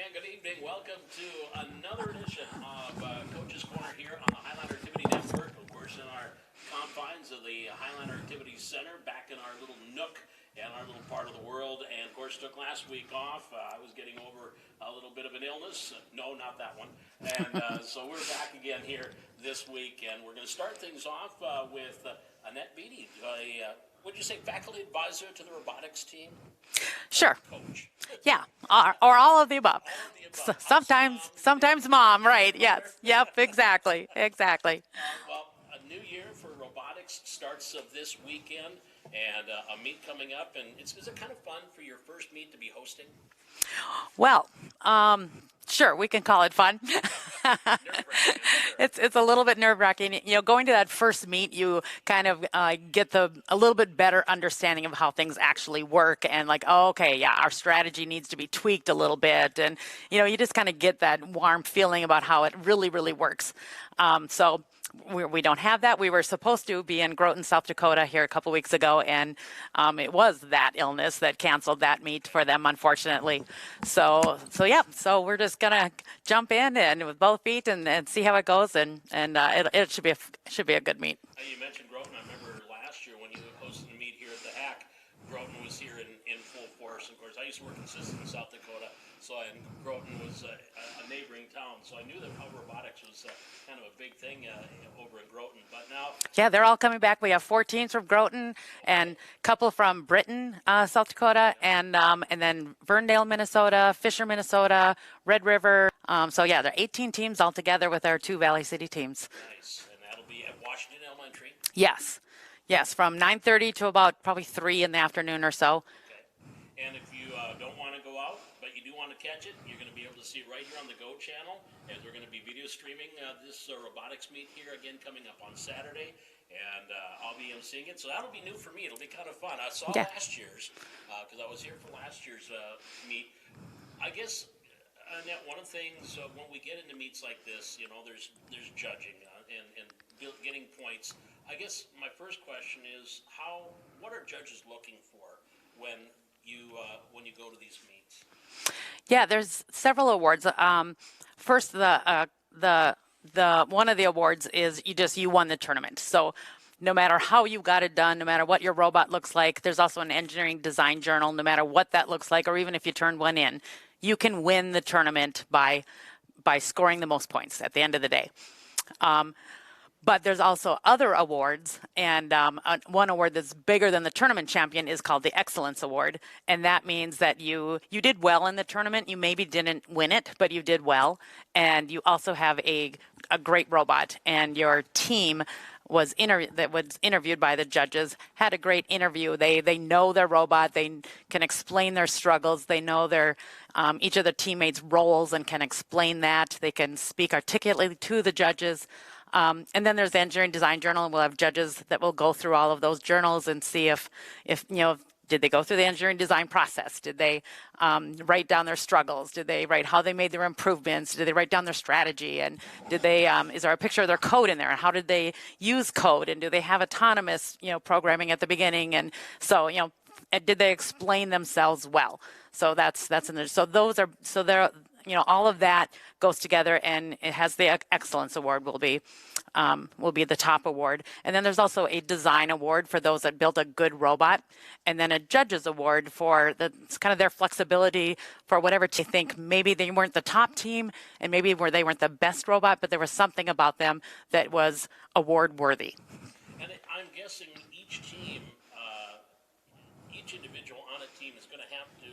and good evening. Welcome to another edition of Coach's Corner here on the Highliner Activity Network. Of course, in our confines of the Highliner Activity Center, back in our little nook and our little part of the world. And of course, took last week off. I was getting over a little bit of an illness. No, not that one. And so we're back again here this week, and we're going to start things off with Annette Beattie, would you say faculty advisor to the robotics team? Sure. Coach. Yeah, or all of the above. All of the above. Sometimes mom, right? Yes. Yep. Exactly. Well, a new year for robotics starts this weekend, and a meet coming up. And is it kind of fun for your first meet to be hosting? Well, sure, we can call it fun. It's a little bit nerve-wracking. You know, going to that first meet, you kind of get a little bit better understanding of how things actually work, and like, oh, okay, yeah, our strategy needs to be tweaked a little bit, and you just kind of get that warm feeling about how it really, really works. So we don't have that. We were supposed to be in Groton, South Dakota here a couple weeks ago, and it was that illness that canceled that meet for them, unfortunately. So we're just gonna jump in and with both feet and see how it goes, and it should be a good meet. You mentioned Groton. I remember last year when you hosted a meet here at the Hack, Groton was here in full force. Of course, I used to work in Assistant, South Dakota, and Groton was a neighboring town, so I knew that how robotics was kind of a big thing over in Groton. But now, yeah, they're all coming back. We have 4 teams from Groton and a couple from Britain, South Dakota, and then Verndale, Minnesota, Fisher, Minnesota, Red River. So yeah, there are 18 teams altogether with our 2 Valley City teams. nice, and that'll be at Washington Elementary. Yes, from 9:30 to about probably 3 in the afternoon or so. Okay, and if you don't want to go out, but you do want to catch it, you're going to be able to see it right here on the Go channel, as we're going to be video streaming this robotics meet here again coming up on Saturday, and I'll be emceeing it, so that'll be new for me. It'll be kind of fun. I saw last year's, because I was here for last year's meet. I guess, Annette, one of the things when we get into meets like this, there's judging and getting points. I guess my first question is, what are judges looking for when you go to these meets? Yeah, there's several awards. First, the one of the awards is you won the tournament. So no matter how you got it done, no matter what your robot looks like, there's also an engineering design journal. No matter what that looks like, or even if you turned one in, you can win the tournament by scoring the most points at the end of the day. But there's also other awards, and one award that's bigger than the tournament champion is called the Excellence Award, and that means that you did well in the tournament. You maybe didn't win it, but you did well, and you also have a great robot, and your team was interviewed by the judges, had a great interview. They know their robot. They can explain their struggles. They know their each of their teammates' roles and can explain that. They can speak articulately to the judges. And then there's the engineering design journal, and we'll have judges that will go through all of those journals and see if did they go through the engineering design process? Did they write down their struggles? Did they write how they made their improvements? Did they write down their strategy? And did they is there a picture of their code in there? And how did they use code? And do they have autonomous programming at the beginning? And so did they explain themselves well? So that's in there. So they're all of that goes together, and it has the Excellence Award will be the top award. And then there's also a design award for those that built a good robot, and then a judges award for it's kind of their flexibility for whatever they think. Maybe they weren't the top team, and maybe they weren't the best robot, but there was something about them that was award worthy. And I'm guessing each team, each individual on a team is going to have to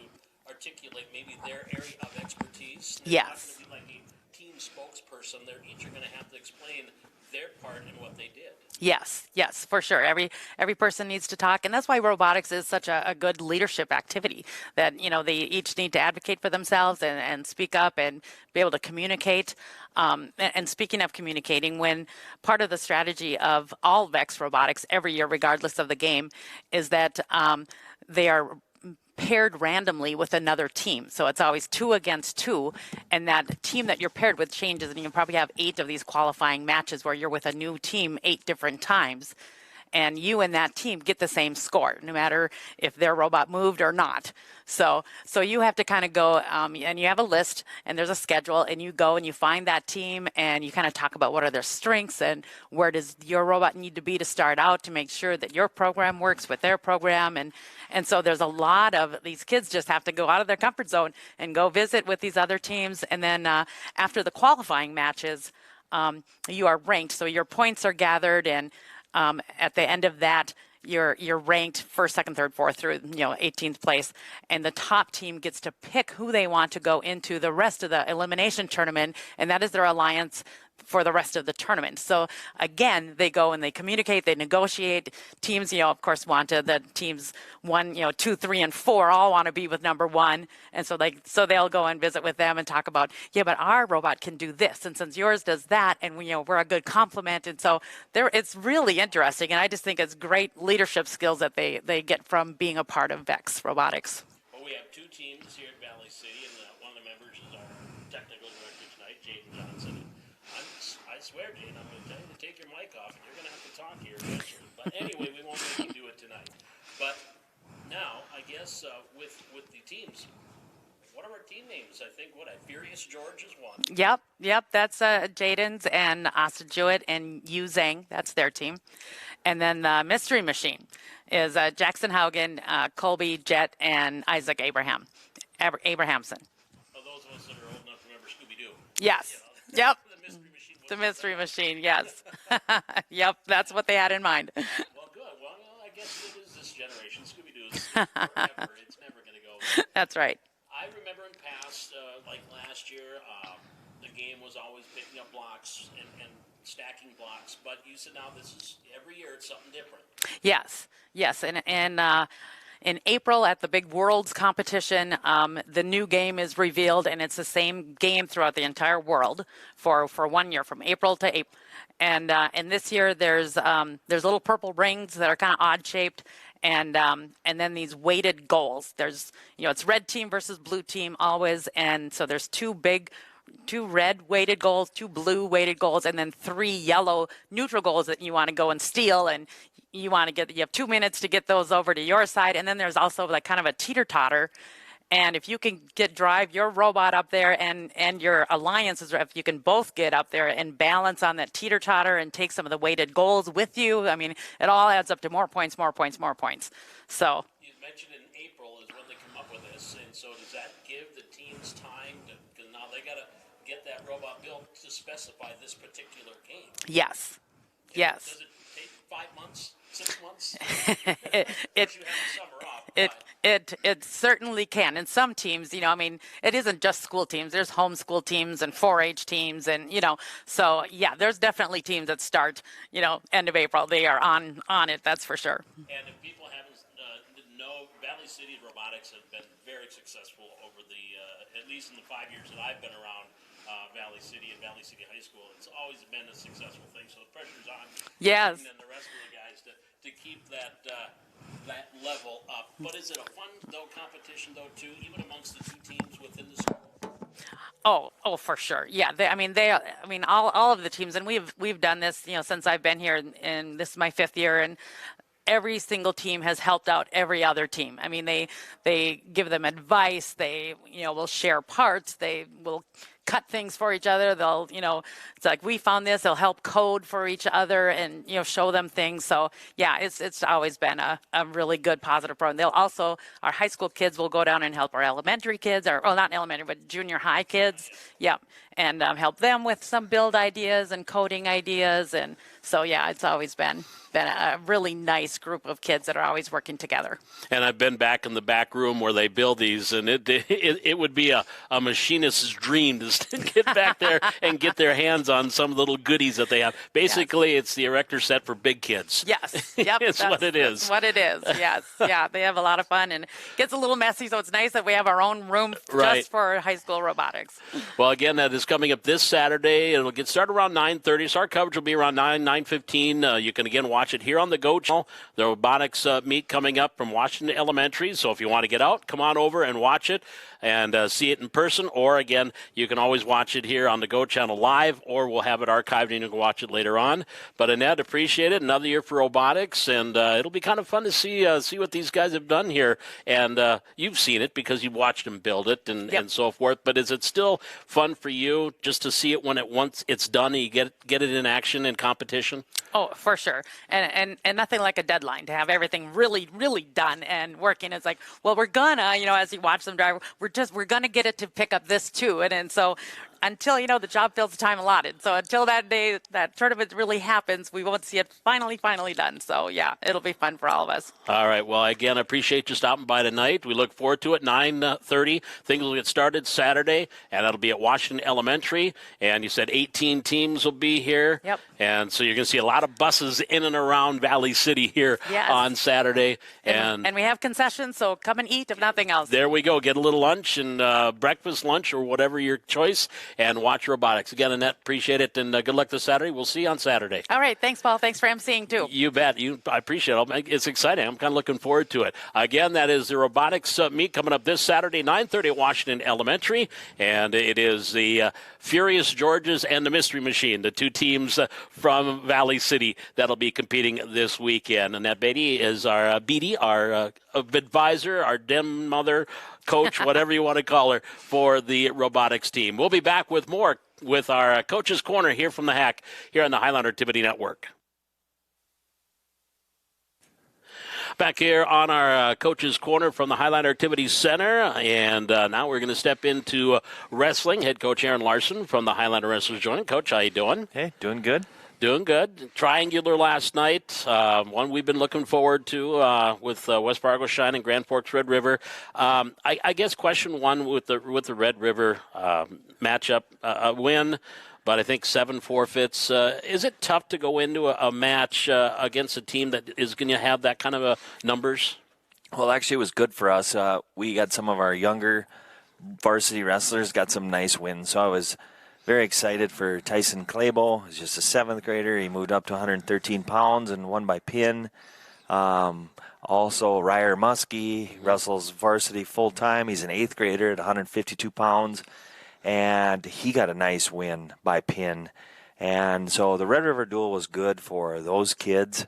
articulate maybe their area of expertise. They're not going to be like a team spokesperson. They're each going to have to explain their part in what they did. Yes, for sure. Every person needs to talk, and that's why robotics is such a good leadership activity. That they each need to advocate for themselves and speak up and be able to communicate. And speaking of communicating, when part of the strategy of all VEX robotics every year, regardless of the game, is that they are paired randomly with another team. So it's always 2 against 2, and that team that you're paired with changes, and you probably have 8 of these qualifying matches where you're with a new team 8 different times. and you and that team get the same score, no matter if their robot moved or not. So you have to kind of go, and you have a list, and there's a schedule, and you go and you find that team, and you kind of talk about what are their strengths and where does your robot need to be to start out to make sure that your program works with their program. And so there's a lot of these kids just have to go out of their comfort zone and go visit with these other teams. And then after the qualifying matches, you are ranked. So your points are gathered, and at the end of that, you're ranked first, second, third, fourth through 18th place, and the top team gets to pick who they want to go into the rest of the elimination tournament, and that is their alliance for the rest of the tournament. So again, they go and they communicate, they negotiate. Teams, of course, the teams 1, 2, 3, and 4 all want to be with number 1, and so they'll go and visit with them and talk about, but our robot can do this, and since yours does that, and we're a good complement, and so it's really interesting, and I just think it's great leadership skills that they get from being a part of VEX Robotics. Well, we have 2 teams here at Valley City, and one of the members is our technical director tonight, Jaden Johnson. I swear, Jane, I'm going to tell you to take your mic off, and you're going to have to talk here eventually. But anyway, we won't make you do it tonight. But now, I guess, with the teams, what are our team names? I think, Furious George is one. Yep, that's Jaden's and Asta Jewett and Yu Zhang. That's their team. And then the Mystery Machine is Jackson Haugen, Colby Jett, and Isaac Abrahamson. Oh, those of us that are old enough to remember Scooby-Doo. Yes, yep. The Mystery Machine, yes. Yep, that's what they had in mind. Well, good. Well, I guess it is this generation. Scooby-Doo's forever. It's never going to go. That's right. I remember in past, like last year, the game was always picking up blocks and stacking blocks. But you said now this is every year it's something different. Yes. And in April at the big Worlds competition, the new game is revealed, and it's the same game throughout the entire world for 1 year, from April to April. And this year there's little purple rings that are kind of odd shaped, and then these weighted goals. There's it's red team versus blue team always, and so there's 2 red weighted goals, 2 blue weighted goals, and then 3 yellow neutral goals that you want to go and steal, and you have 2 minutes to get those over to your side. And then there's also like kind of a teeter-totter, and if you can drive your robot up there and your alliances, if you can both get up there and balance on that teeter-totter and take some of the weighted goals with you, I mean, it all adds up to more points. So you mentioned in April is when they come up with this, and so does that give the teams time to, because now they got to get that robot built to specify this particular game? yes. Does it take 5 months, 6 months? it You have the summer off. It certainly can. And some teams, it isn't just school teams. There's homeschool teams and 4-H teams, and so yeah, there's definitely teams that start, end of April. They are on it. That's for sure. And if people didn't know, Valley City Robotics have been very successful over the at least in the 5 years that I've been around Valley City and Valley City High School. It's always been a successful thing. So the pressure's on. Yes. And the rest of the guys to keep that level up. But is it a fun competition too, even amongst the 2 teams within the school? Oh, for sure. Yeah. All of the teams, and we've done this, since I've been here, and this is my 5th year, and every single team has helped out every other team. I mean, they give them advice. They, will share parts. They will cut things for each other. They'll, it's like, we found this. They'll help code for each other and, show them things. So yeah, it's always been a really good, positive program. They'll also, our high school kids will go down and help our elementary kids, or not elementary, but junior high kids. Yeah. And help them with some build ideas and coding ideas. And so, yeah, it's always been a really nice group of kids that are always working together. And I've been back in the back room where they build these, and it would be a machinist's dream to get back there and get their hands on some little goodies that they have. Basically, yes. It's the erector set for big kids. Yes. Yep. That's what it is. That's what it is. Yes. Yeah. They have a lot of fun, and it gets a little messy, so it's nice that we have our own room just for high school robotics. Well, again, that is coming up this Saturday. It'll get started around 9:30. So our coverage will be around 9:15. You can, again, watch it here on the Go channel. The robotics meet coming up from Washington Elementary. So if you want to get out, come on over and watch it and see it in person. Or, again, you can always always watch it here on the Go channel live, or we'll have it archived and you can watch it later on. But Annette, appreciate it. Another year for robotics, and it'll be kind of fun to see what these guys have done here. And you've seen it because you've watched them build it and so forth. But is it still fun for you just to see it once it's done and you get it in action in competition? Oh, for sure. And nothing like a deadline to have everything really, really done and working. It's like, well, we're gonna, as you watch them drive, we're gonna get it to pick up this too. And so until, the job fills the time allotted. So until that day, that tournament really happens, we won't see it finally done. So yeah, it'll be fun for all of us. All right. Well, again, I appreciate you stopping by tonight. We look forward to it. 9:30. Things will get started Saturday, and that'll be at Washington Elementary. And you said 18 teams will be here. Yep. And so you're going to see a lot of buses in and around Valley City here on Saturday. And we have concessions, so come and eat if nothing else. There we go. Get a little lunch and breakfast, lunch, or whatever your choice, and watch robotics. Again, Annette, appreciate it, and good luck this Saturday. We'll see you on Saturday. All right. Thanks, Paul. Thanks for emceeing, too. You bet. I appreciate it. It's exciting. I'm kind of looking forward to it. Again, that is the robotics meet coming up this Saturday, 9:30 at Washington Elementary, and it is the Furious Georges and the Mystery Machine, the two teams from Valley City that'll be competing this weekend. Annette Beattie is our advisor, our den mother, coach, whatever you want to call her, for the robotics team. We'll be back with more with our Coach's Corner here from the Hack here on the Highlander Activity Network. Back here on our Coach's Corner from the Highlander Activities Center, and now we're going to step into wrestling. Head coach Aaron Larson from the Highlander Wrestlers joining. Coach, how you doing? Hey, doing good. Doing good. Triangular last night, one we've been looking forward to with West Fargo Shine and Grand Forks Red River. I guess question one with the Red River matchup, a win, but I think 7 forfeits. Is it tough to go into a match against a team that is going to have that kind of numbers? Well, actually, it was good for us. We got some of our younger varsity wrestlers got some nice wins, so I was very excited for Tyson Claybo. He's just a 7th grader. He moved up to 113 pounds and won by pin. Also, Ryer Muskie wrestles varsity full-time. He's an 8th grader at 152 pounds, and he got a nice win by pin. And so the Red River Duel was good for those kids,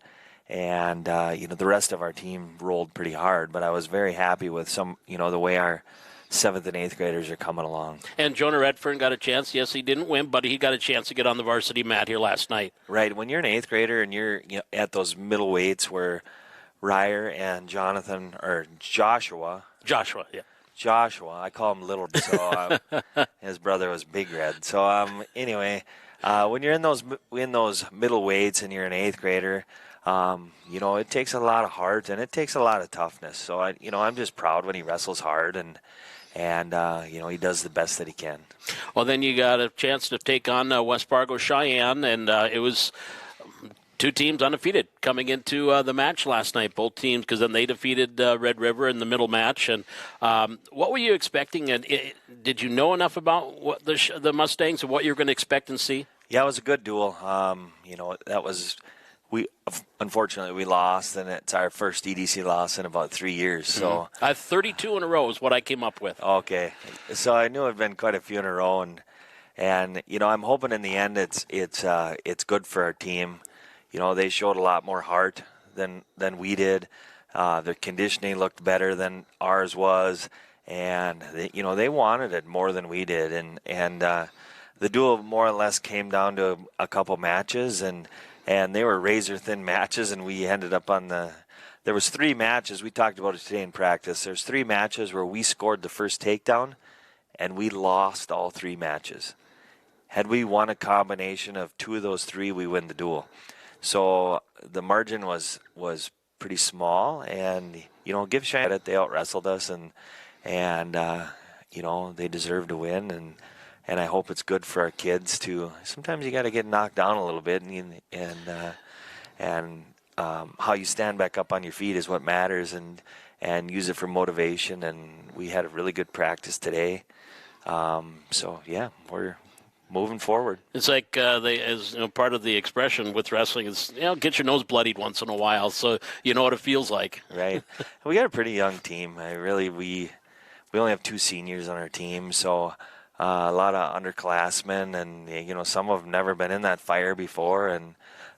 and the rest of our team rolled pretty hard. But I was very happy with the way our 7th and 8th graders are coming along. And Jonah Redfern got a chance. Yes, he didn't win, but he got a chance to get on the varsity mat here last night. Right. When you're an 8th grader and you're at those middle weights where Ryer and Joshua, I call him Little, so his brother was Big Red. So anyway, when you're in those middle weights and you're an 8th grader, it takes a lot of heart and it takes a lot of toughness. So I'm just proud when he wrestles hard and he does the best that he can. Well, then you got a chance to take on West Fargo Cheyenne, and it was two teams undefeated coming into the match last night, both teams, because then they defeated Red River in the middle match. And what were you expecting? And did you know enough about what the Mustangs and what you were going to expect and see? Yeah, it was a good duel. Unfortunately we lost, and it's our first EDC loss in about 3 years. So 32 in a row is what I came up with. Okay, so I knew it'd been quite a few in a row, and I'm hoping in the end it's good for our team. They showed a lot more heart than we did. Their conditioning looked better than ours was, and they wanted it more than we did, and the duel more or less came down to a couple matches, and they were razor-thin matches, and we ended up there was 3 matches. We talked about it today in practice. There's 3 matches where we scored the first takedown, and we lost all 3 matches. Had we won a combination of 2 of those 3, we win the duel. So the margin was pretty small, and, give Cheyenne credit. They out-wrestled us, and they deserved to win, and I hope it's good for our kids too. Sometimes you got to get knocked down a little bit, and how you stand back up on your feet is what matters, and use it for motivation. And we had a really good practice today. So yeah, we're moving forward. It's like part of the expression with wrestling is get your nose bloodied once in a while, so you know what it feels like. Right. We got a pretty young team. We only have 2 seniors on our team, so. a lot of underclassmen, and you know, some have never been in that fire before, and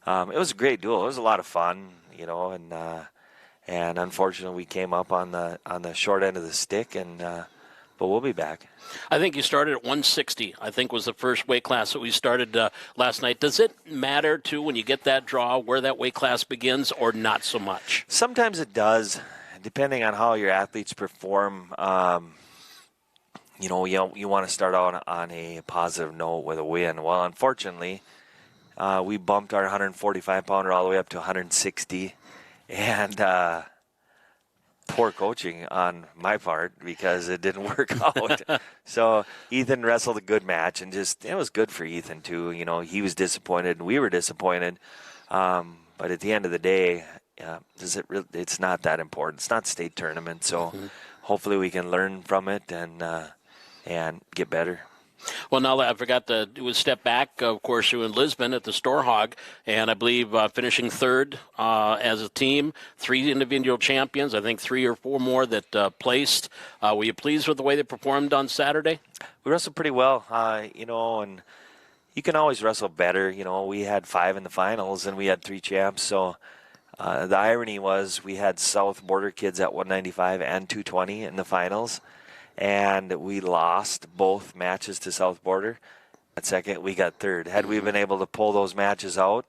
it was a great duel. It was a lot of fun, you know, and unfortunately we came up on the short end of the stick, and but we'll be back. I think you started at 160. I think was the first weight class that we started last night. Does it matter too when you get that draw where that weight class begins, or not so much? Sometimes it does, depending on how your athletes perform. You know, you want to start out on a positive note with a win. Well, unfortunately, we bumped our 145-pounder all the way up to 160, and poor coaching on my part because it didn't work out. So Ethan wrestled a good match, and just it was good for Ethan too. You know, he was disappointed, and we were disappointed. But at the end of the day, it's not that important. It's not state tournament, so hopefully we can learn from it and get better. Well, now I forgot to do a step back. Of course, you were in Lisbon at the Store Hog, and I believe finishing third as a team, 3 individual champions, I think 3 or 4 more that placed. Were you pleased with the way they performed on Saturday? We wrestled pretty well, you know, and you can always wrestle better. You know, we had 5 in the finals, and we had 3 champs, so the irony was we had South Border kids at 195 and 220 in the finals, and we lost both matches to South Border. At second, we got third. Had we been able to pull those matches out,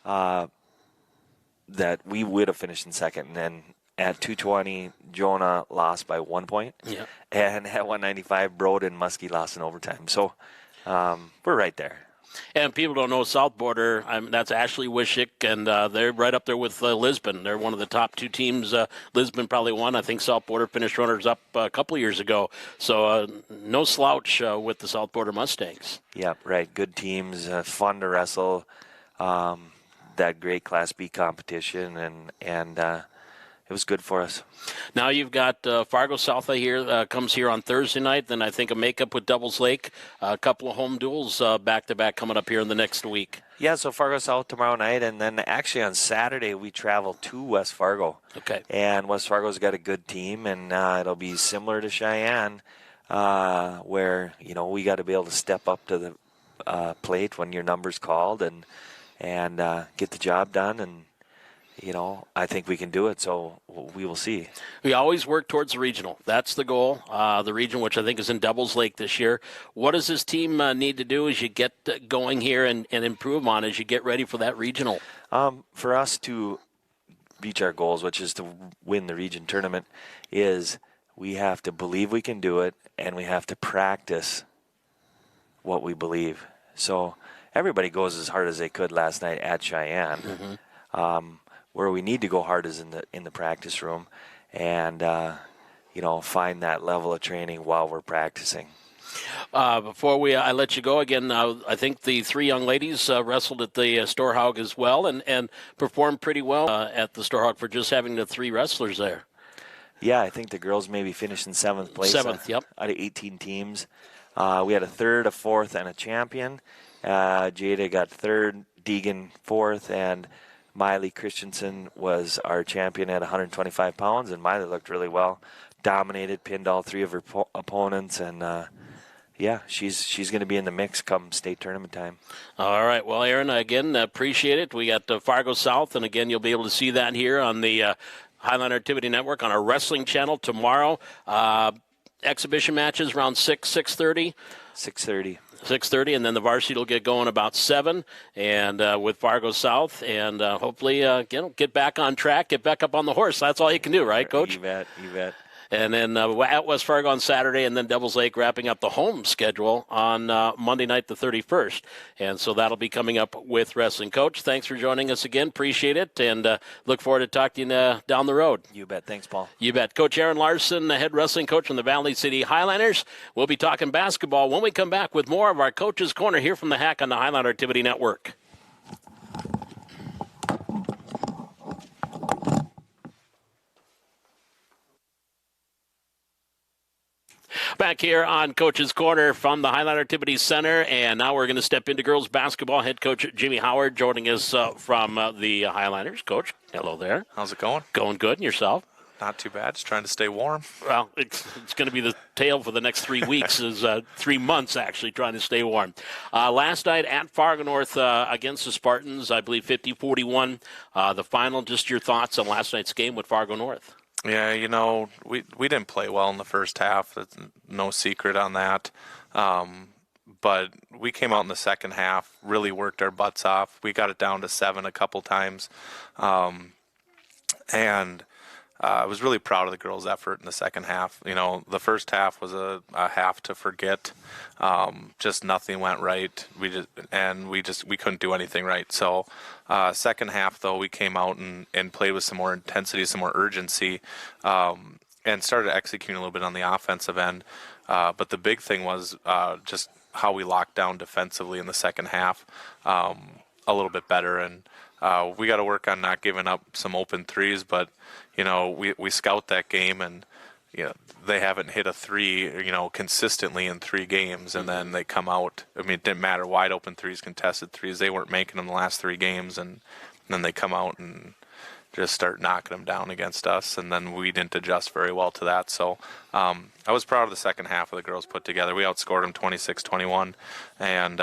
that we would have finished in second. And then at 220, Jonah lost by 1 point. Yeah. And at 195, Broad and Muskie lost in overtime. So we're right there. And people don't know South Border. That's Ashley Wishick, and they're right up there with Lisbon. They're one of the top 2 teams. Lisbon probably won. I think South Border finished runners-up a couple of years ago. So no slouch with the South Border Mustangs. Yeah, right. Good teams, fun to wrestle. That great Class B competition, and it was good for us. Now you've got Fargo South here comes here on Thursday night. Then I think a makeup with Devils Lake. A couple of home duels back-to-back coming up here in the next week. Yeah, so Fargo South tomorrow night, and then actually on Saturday we travel to West Fargo. Okay. And West Fargo's got a good team, and it'll be similar to Cheyenne, where, you know, we got to be able to step up to the plate when your number's called and get the job done, and you know, I think we can do it, so we will see. We always work towards the regional. That's the goal, the region, which I think is in Devils Lake this year. What does this team need to do as you get going here and improve on as you get ready for that regional? For us to reach our goals, which is to win the region tournament, is we have to believe we can do it, and we have to practice what we believe. So everybody goes as hard as they could last night at Cheyenne. Where we need to go hard is in the practice room, and you know, find that level of training while we're practicing. Before I let you go again, I think the 3 young ladies wrestled at the Storehog as well, and performed pretty well at the Storehog for just having the 3 wrestlers there. Yeah, I think the girls maybe finished in 7th place. 7th, yep. Out of 18 teams. We had a 3rd, a 4th, and a champion. Jada got 3rd, Deegan 4th, and Miley Christensen was our champion at 125 pounds, and Miley looked really well. Dominated, pinned all 3 of her opponents, and yeah, she's going to be in the mix come state tournament time. All right. Well, Aaron, again, appreciate it. We got Fargo South, and again, you'll be able to see that here on the Highline Activity Network on our wrestling channel tomorrow. Exhibition matches around 6:30. 6:30, and then the varsity will get going about 7, and with Fargo South, and hopefully get back on track, get back up on the horse. That's all you can do, right, Coach? You bet. And then at West Fargo on Saturday, and then Devils Lake wrapping up the home schedule on Monday night, the 31st. And so that'll be coming up with Wrestling. Coach, thanks for joining us again. Appreciate it, and look forward to talking to you down the road. You bet. Thanks, Paul. You bet. Coach Aaron Larson, the head wrestling coach from the Valley City Highliners. We'll be talking basketball when we come back with more of our Coach's Corner here from the Hack on the Highline Activity Network. Back here on Coach's Corner from the Highline Activities Center, and now we're going to step into girls basketball. Head coach Jimmy Howard joining us from the Highliners. Coach, hello there. How's it going? Going good, and yourself? Not too bad. Just trying to stay warm. Well, it's going to be the tale for the next 3 weeks, is 3 months actually trying to stay warm. Last night at Fargo North against the Spartans, I believe 50-41. The final, just your thoughts on last night's game with Fargo North. Yeah, we didn't play well in the first half. That's no secret on that. But we came out in the second half, really worked our butts off. We got it down to 7 a couple times. And I was really proud of the girls' effort in the second half. The first half was a half to forget. Just nothing went right. We couldn't do anything right. So second half, though, we came out and played with some more intensity, some more urgency, and started executing a little bit on the offensive end. But the big thing was just how we locked down defensively in the second half a little bit better. And we got to work on not giving up some open threes, but we scout that game, and they haven't hit a three consistently in 3 games, and then they come out. I mean, it didn't matter, wide open threes, contested threes, they weren't making them the last 3 games, and then they come out and just start knocking them down against us, and then we didn't adjust very well to that. So I was proud of the second half of the girls put together. We outscored them 26-21, and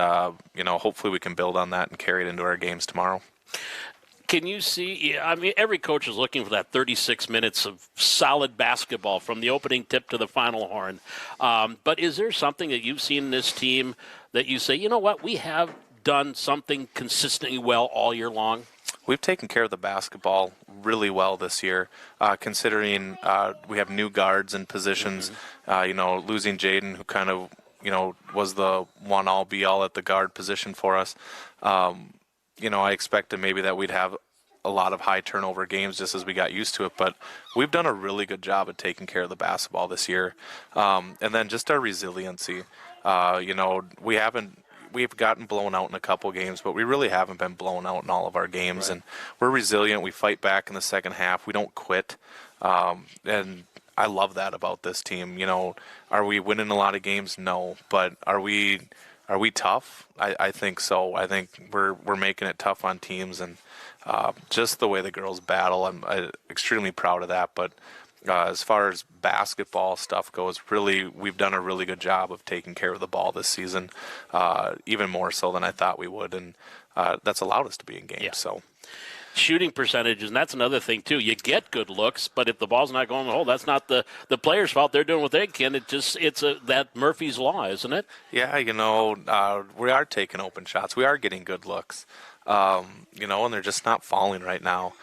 hopefully we can build on that and carry it into our games tomorrow. Can you see, I mean, every coach is looking for that 36 minutes of solid basketball from the opening tip to the final horn. But is there something that you've seen in this team that you say, you know what, we have done something consistently well all year long? We've taken care of the basketball really well this year, considering we have new guards and positions. Losing Jaden, who kind of, was the one-all, be-all at the guard position for us. I expected maybe that we'd have a lot of high turnover games just as we got used to it, but we've done a really good job of taking care of the basketball this year. And then just our resiliency. We've gotten blown out in a couple games, but we really haven't been blown out in all of our games. Right. And we're resilient. We fight back in the second half. We don't quit. And I love that about this team. Are we winning a lot of games? No. But are we tough? I think so. I think we're making it tough on teams, and just the way the girls battle, I'm extremely proud of that. But as far as basketball stuff goes, really, we've done a really good job of taking care of the ball this season, even more so than I thought we would, and that's allowed us to be in games. Yeah. So. Shooting percentages, and that's another thing, too. You get good looks, but if the ball's not going in the hole, that's not the player's fault. They're doing what they can. It's that Murphy's Law, isn't it? Yeah, we are taking open shots. We are getting good looks, and they're just not falling right now.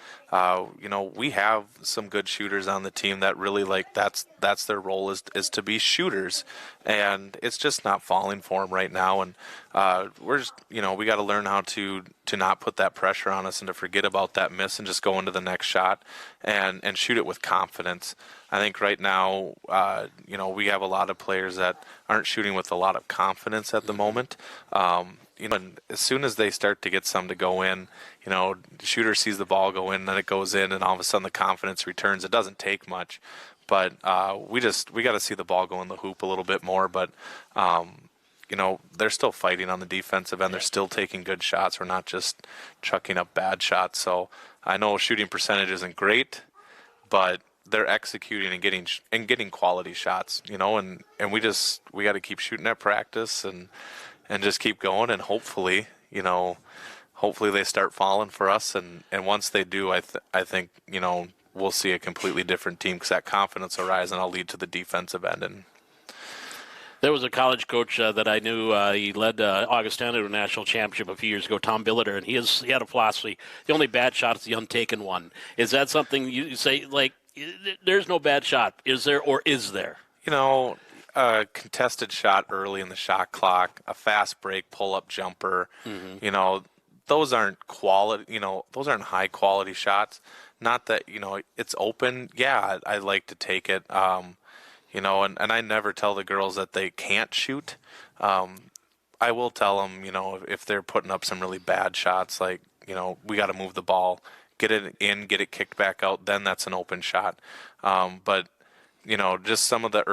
We have some good shooters on the team that really that's their role is to be shooters, and it's just not falling for them right now. And we're just, we got to learn how to not put that pressure on us and to forget about that miss and just go into the next shot and shoot it with confidence. I think right now, we have a lot of players that aren't shooting with a lot of confidence at the moment. And as soon as they start to get some to go in, the shooter sees the ball go in, then it goes in, and all of a sudden the confidence returns. It doesn't take much, but we got to see the ball go in the hoop a little bit more. But they're still fighting on the defensive end. They're still taking good shots. We're not just chucking up bad shots. So I know shooting percentage isn't great, but they're executing and getting quality shots. And we got to keep shooting at practice and just keep going, and hopefully they start falling for us, and once they do, I think we'll see a completely different team, because that confidence will rise and I'll lead to the defensive end. And there was a college coach that I knew. He led Augustana to a national championship a few years ago, Tom Billiter, and he had a philosophy: the only bad shot is the untaken one. Is that something you say, like, there's no bad shot? Is there, or is there? A contested shot early in the shot clock, a fast break, pull-up jumper, those aren't quality, those aren't high-quality shots. Not that, it's open. Yeah, I like to take it, and I never tell the girls that they can't shoot. I will tell them, if they're putting up some really bad shots, like, we got to move the ball, get it in, get it kicked back out, then that's an open shot. But, just some of the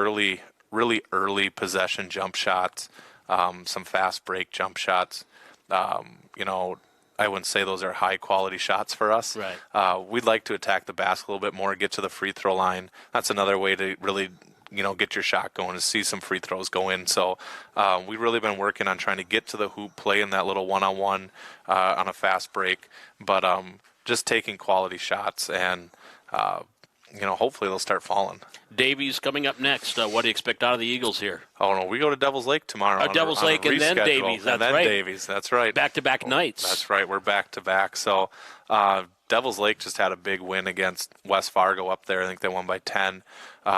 really early possession jump shots, some fast break jump shots. I wouldn't say those are high quality shots for us. Right. We'd like to attack the basket a little bit more, get to the free throw line. That's another way to really, get your shot going, is see some free throws go in. So we've really been working on trying to get to the hoop, play in that little one-on-one on a fast break, but just taking quality shots, and hopefully they'll start falling. Davies coming up next. What do you expect out of the Eagles here? Oh no, we go to Devil's Lake tomorrow. Devil's Lake and then Davies. That's right. Davies. That's right. Back-to-back nights. That's right. We're back to back. So Devil's Lake just had a big win against West Fargo up there. I think they won by 10.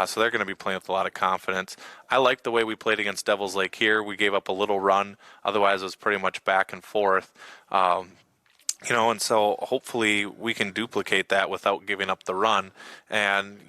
So they're going to be playing with a lot of confidence. I like the way we played against Devil's Lake here. We gave up a little run. Otherwise, it was pretty much back and forth. And so hopefully we can duplicate that without giving up the run. And,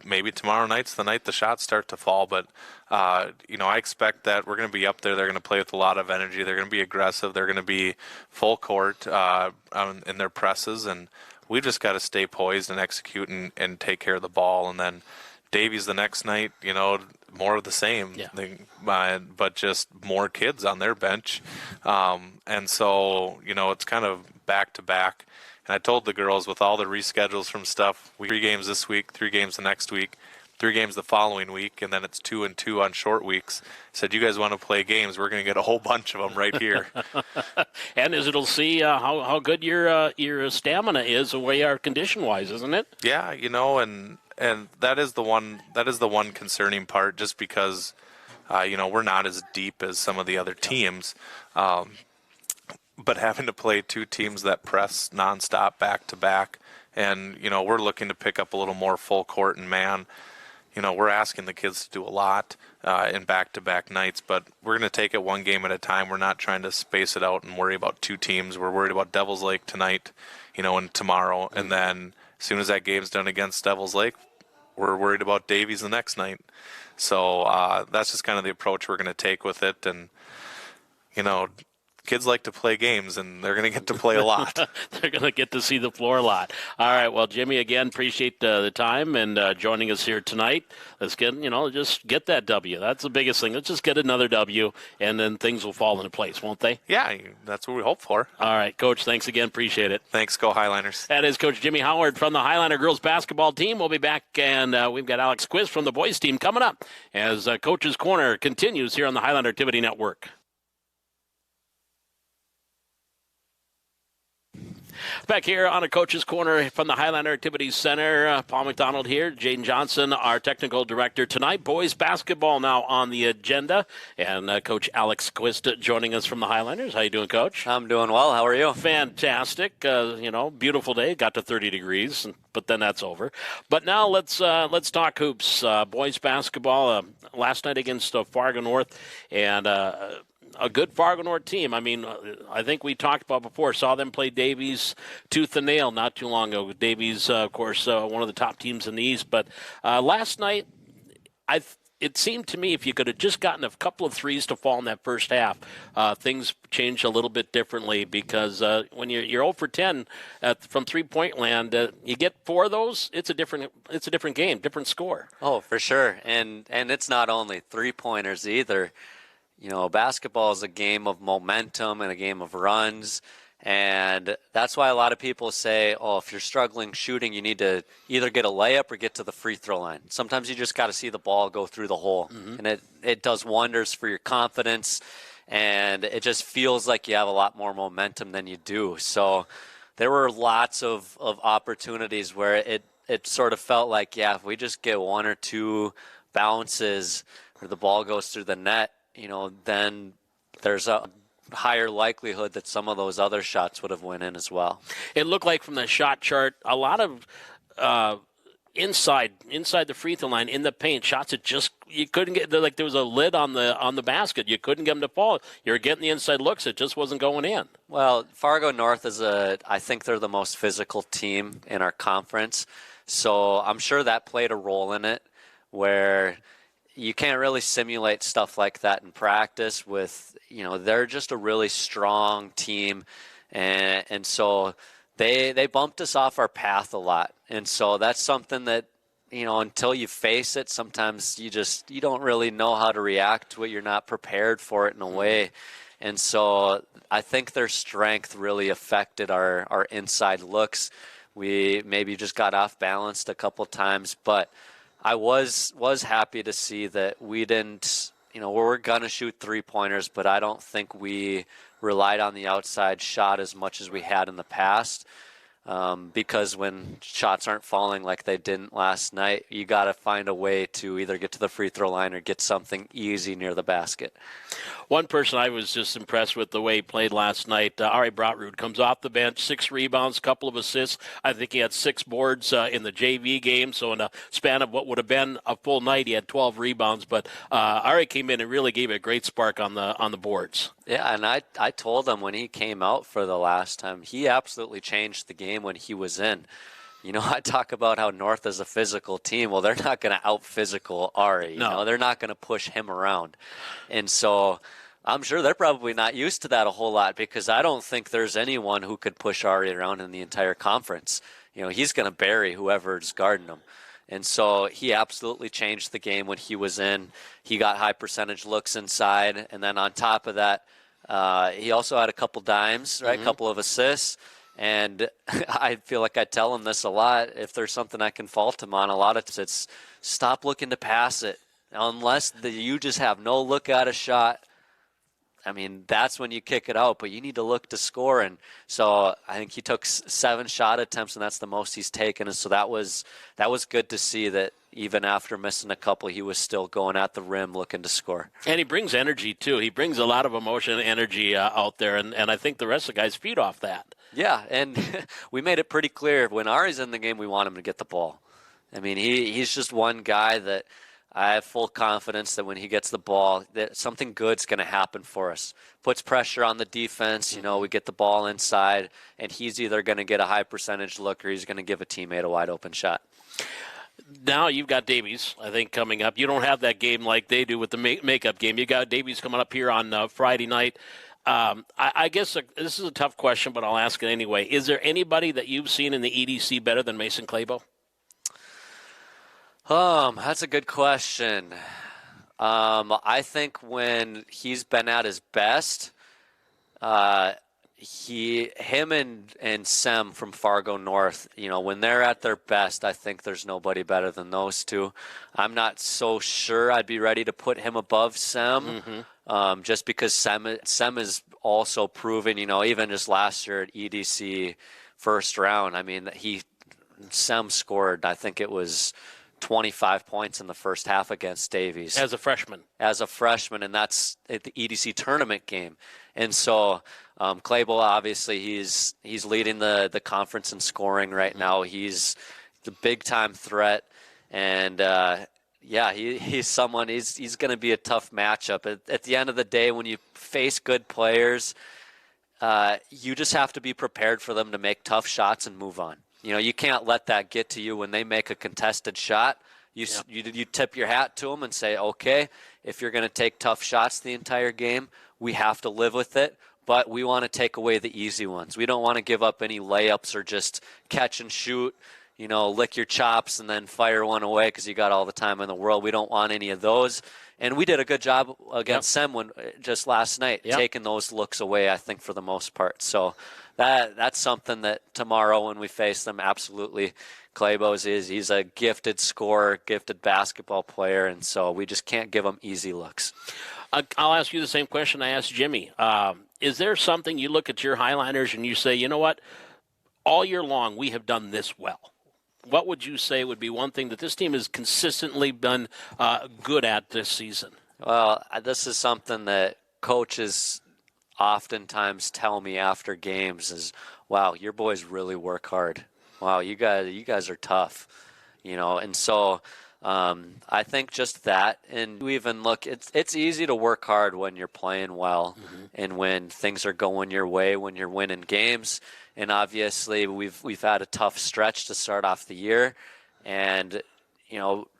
maybe tomorrow night's the night the shots start to fall. But, I expect that we're going to be up there. They're going to play with a lot of energy. They're going to be aggressive. They're going to be full court in their presses. And we've just got to stay poised and execute and take care of the ball. And then Davies the next night, more of the same. Yeah. But just more kids on their bench. And so, it's kind of back to back. And I told the girls, with all the reschedules from stuff, 3 games this week, 3 games the next week, 3 games the following week, and then it's 2 and 2 on short weeks. I said, you guys want to play games, we're going to get a whole bunch of them right here. And it'll see how good your stamina is, and where you are condition wise, isn't it? Yeah, and that is the one concerning part, just because we're not as deep as some of the other teams. But having to play 2 teams that press nonstop back to back, and we're looking to pick up a little more full court and man. We're asking the kids to do a lot in back-to-back nights, but we're going to take it one game at a time. We're not trying to space it out and worry about 2 teams. We're worried about Devil's Lake tonight, and tomorrow, and then as soon as that game's done against Devil's Lake, we're worried about Davies the next night. So that's just kind of the approach we're going to take with it, and kids like to play games, and they're going to get to play a lot. They're going to get to see the floor a lot. All right, well, Jimmy, again, appreciate the time and joining us here tonight. Let's get, just get that W. That's the biggest thing. Let's just get another W, and then things will fall into place, won't they? Yeah, that's what we hope for. All right, Coach, thanks again. Appreciate it. Thanks. Go Highliners. That is Coach Jimmy Howard from the Highliner girls basketball team. We'll be back, and we've got Alex Quist from the boys team coming up as Coach's Corner continues here on the Highliner Activity Network. Back here on a Coach's Corner from the Highlander Activities Center, Paul McDonald here, Jaden Johnson, our technical director tonight. Boys basketball now on the agenda, and Coach Alex Quist joining us from the Highlanders. How you doing, Coach? I'm doing well. How are you? Fantastic. Beautiful day. Got to 30 degrees, but then that's over. But now let's talk hoops. Boys basketball last night against Fargo North, and a good Fargo North team. I mean, I think we talked about before, saw them play Davies tooth and nail not too long ago. Davies, of course, one of the top teams in the East. But last night, it seemed to me if you could have just gotten a couple of threes to fall in that first half, things changed a little bit differently, because when you're 0 for 10 from three-point land, you get 4 of those, it's a different game, different score. Oh, for sure. And it's not only three-pointers either. Basketball is a game of momentum and a game of runs, and that's why a lot of people say, if you're struggling shooting, you need to either get a layup or get to the free throw line. Sometimes you just got to see the ball go through the hole, and it does wonders for your confidence, and it just feels like you have a lot more momentum than you do. So there were lots of opportunities where it sort of felt like, if we just get 1 or 2 bounces or the ball goes through the net, then there's a higher likelihood that some of those other shots would have went in as well. It looked like from the shot chart, a lot of inside the free throw line in the paint shots that just you couldn't get. Like there was a lid on the basket. You couldn't get them to fall. You were getting the inside looks. It just wasn't going in. Well, Fargo North I think they're the most physical team in our conference, so I'm sure that played a role in it, where you can't really simulate stuff like that in practice with, they're just a really strong team. And so they bumped us off our path a lot. And so that's something that, until you face it, sometimes you don't really know how to react to it. You're not prepared for it in a way. And so I think their strength really affected our inside looks. We maybe just got off balanced a couple times, but I was happy to see that we didn't, we're going to shoot 3-pointers, but I don't think we relied on the outside shot as much as we had in the past. Because when shots aren't falling like they didn't last night, you got to find a way to either get to the free throw line or get something easy near the basket. One person I was just impressed with the way he played last night, Ari Brotrud, comes off the bench, 6 rebounds, couple of assists. I think he had 6 boards in the JV game, so in a span of what would have been a full night, he had 12 rebounds. But Ari came in and really gave it a great spark on the boards. Yeah, and I told him when he came out for the last time, he absolutely changed the game when he was in. I talk about how North is a physical team. Well, they're not going to out-physical Ari. No. They're not going to push him around. And so I'm sure they're probably not used to that a whole lot because I don't think there's anyone who could push Ari around in the entire conference. He's going to bury whoever's guarding him. And so he absolutely changed the game when he was in. He got high percentage looks inside. And then on top of that, he also had a couple dimes, right? A couple of assists. And I feel like I tell him this a lot. If there's something I can fault him on, a lot of times it's stop looking to pass it. Unless you just have no look at a shot, I mean, that's when you kick it out. But you need to look to score. And so I think he took 7 shot attempts, and that's the most he's taken. And so that was good to see that even after missing a couple, he was still going at the rim looking to score. And he brings energy, too. He brings a lot of emotion and energy out there, and I think the rest of the guys feed off that. Yeah, and we made it pretty clear when Ari's in the game, we want him to get the ball. I mean, he's just one guy that I have full confidence that when he gets the ball, that something good's going to happen for us. Puts pressure on the defense. We get the ball inside, and he's either going to get a high percentage look or he's going to give a teammate a wide open shot. Now you've got Davies, I think, coming up. You don't have that game like they do with the makeup game. You got Davies coming up here on Friday night. I guess this is a tough question, but I'll ask it anyway. Is there anybody that you've seen in the EDC better than Mason Clabo? That's a good question. I think when he's been at his best, him and Sem from Fargo North, when they're at their best, I think there's nobody better than those two. I'm not so sure I'd be ready to put him above Sem, just because Sem is also proven, even just last year at EDC first round, I mean, Sem scored, I think it was 25 points in the first half against Davies. As a freshman, and that's at the EDC tournament game. And so Clabo, obviously, he's leading the conference in scoring right now. He's the big-time threat. And, he's someone, he's going to be a tough matchup. At the end of the day, when you face good players, you just have to be prepared for them to make tough shots and move on. You can't let that get to you when they make a contested shot. You tip your hat to them and say, okay, if you're going to take tough shots the entire game, we have to live with it, but we want to take away the easy ones. We don't want to give up any layups or just catch and shoot, lick your chops and then fire one away because you got all the time in the world. We don't want any of those. And we did a good job against Sem just last night, taking those looks away, I think, for the most part. So that's something that tomorrow when we face them, absolutely, Clabo's he's a gifted scorer, gifted basketball player, and so we just can't give him easy looks. I'll ask you the same question I asked Jimmy. Is there something you look at your highliners and you say, you know what, all year long we have done this well? What would you say would be one thing that this team has consistently been good at this season? Well, this is something that coaches oftentimes tell me after games is, wow, your boys really work hard. Wow, you guys are tough, and so I think just that, and we even look, it's easy to work hard when you're playing well and when things are going your way, when you're winning games. And obviously we've had a tough stretch to start off the year, and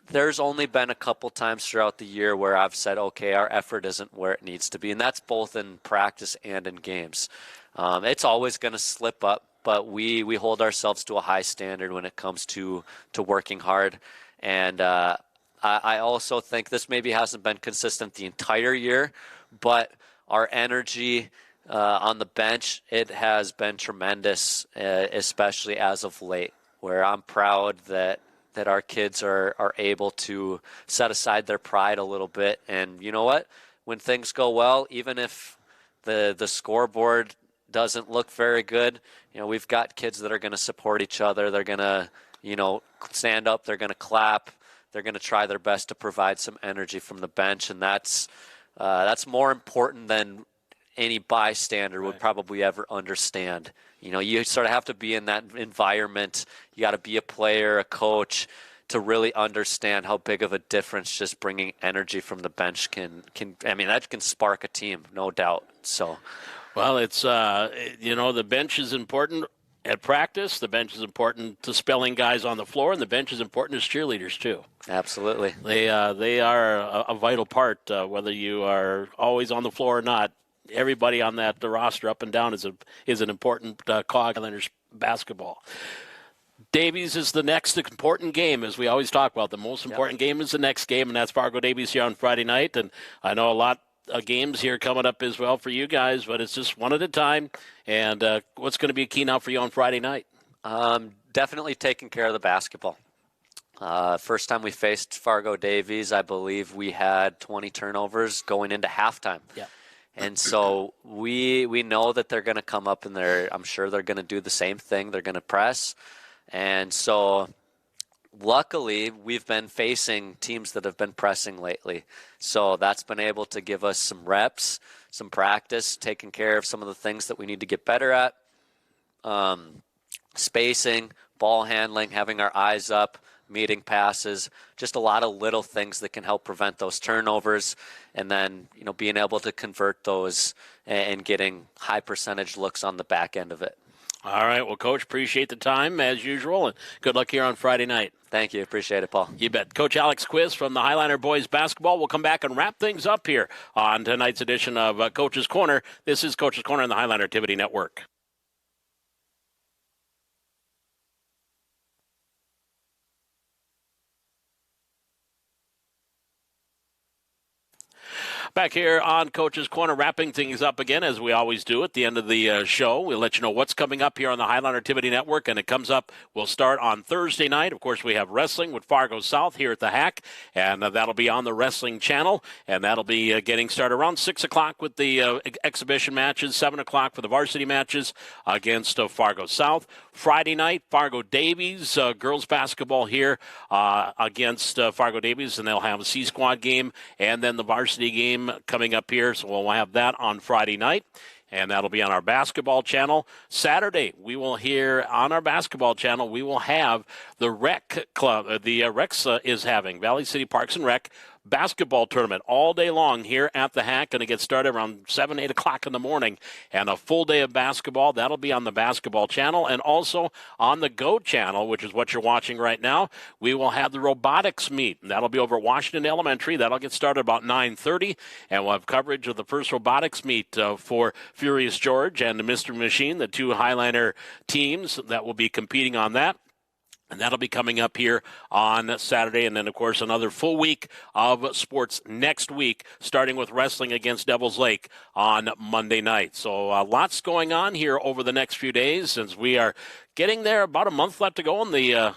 there's only been a couple times throughout the year where I've said, okay, our effort isn't where it needs to be, and that's both in practice and in games. It's always going to slip up, but we hold ourselves to a high standard when it comes to working hard. And I also think this maybe hasn't been consistent the entire year, but our energy on the bench, it has been tremendous, especially as of late, where I'm proud that our kids are able to set aside their pride a little bit. And you know what? When things go well, even if the scoreboard doesn't look very good, we've got kids that are going to support each other. They're going to, stand up. They're going to clap. They're going to try their best to provide some energy from the bench, and that's more important than any bystander would probably ever understand. You sort of have to be in that environment. You got to be a player, a coach, to really understand how big of a difference just bringing energy from the bench can. I mean, that can spark a team, no doubt. So, well, it's the bench is important at practice. The bench is important to spelling guys on the floor, and the bench is important as cheerleaders too. Absolutely, they are a vital part, whether you are always on the floor or not. Everybody on that the roster up and down is an important cog in Islanders basketball. Davies is the next important game, as we always talk about. The most important game is the next game, and that's Fargo Davies here on Friday night. And I know a lot of games here coming up as well for you guys, but it's just one at a time. And what's going to be key now for you on Friday night? Definitely taking care of the basketball. First time we faced Fargo Davies, I believe we had 20 turnovers going into halftime. Yeah. And so we know that they're going to come up in there. I'm sure they're going to do the same thing. They're going to press. And so luckily we've been facing teams that have been pressing lately. So that's been able to give us some reps, some practice, taking care of some of the things that we need to get better at. Spacing, ball handling, having our eyes up, meeting passes, just a lot of little things that can help prevent those turnovers, and then being able to convert those and getting high percentage looks on the back end of it. All right, well, Coach, appreciate the time as usual, and good luck here on Friday night. Thank you. Appreciate it, Paul. You bet. Coach Alex Quist from the Highliner Boys Basketball will come back and wrap things up here on tonight's edition of Coach's Corner. This is Coach's Corner on the Highliner Activity Network. Back here on Coach's Corner, wrapping things up again, as we always do at the end of the show. We'll let you know what's coming up here on the Highliner Activity Network, and it comes up, we'll start on Thursday night. Of course, we have wrestling with Fargo South here at the Hack, and that'll be on the Wrestling Channel, and that'll be getting started around 6 o'clock with the exhibition matches, 7 o'clock for the varsity matches against Fargo South. Friday night, Fargo Davies, girls basketball here against Fargo Davies, and they'll have a C-Squad game, and then the varsity game coming up here, so we'll have that on Friday night, and that'll be on our basketball channel. Saturday, we will hear on our basketball channel, we will have the rec club. The Rex is having Valley City Parks and Rec basketball tournament all day long here at the Hack. Going to get started around 7, 8 o'clock in the morning, and a full day of basketball. That'll be on the basketball channel, and also on the Go channel, which is what you're watching right now. We will have the robotics meet, and that'll be over at Washington Elementary. That'll get started about 9:30, and we'll have coverage of the first robotics meet for Furious George and the Mr. Machine, the two Highliner teams that will be competing on that. And that'll be coming up here on Saturday. And then, of course, another full week of sports next week, starting with wrestling against Devil's Lake on Monday night. So lots going on here over the next few days, since we are getting there. About a month left to go in the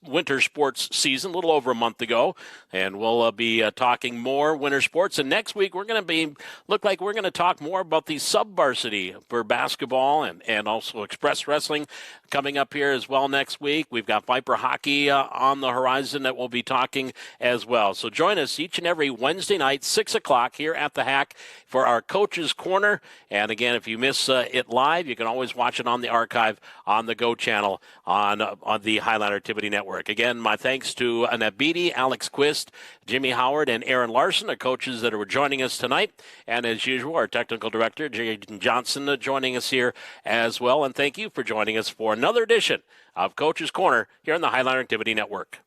winter sports season, a little over a month to go. And we'll be talking more winter sports. And next week, we're going to look like we're going to talk more about the sub-varsity for basketball and also express wrestling coming up here as well next week. We've got Viper hockey on the horizon that we'll be talking as well. So join us each and every Wednesday night, 6 o'clock here at the Hack for our Coach's Corner. And again, if you miss it live, you can always watch it on the archive on the Go channel on the Highliner Activity Network. Again, my thanks to Annette Beattie, Alex Quist, Jimmy Howard, and Aaron Larson, the coaches that are joining us tonight. And as usual, our technical director, Jaden Johnson, joining us here as well. And thank you for joining us for another edition of Coach's Corner here on the Highliner Activity Network.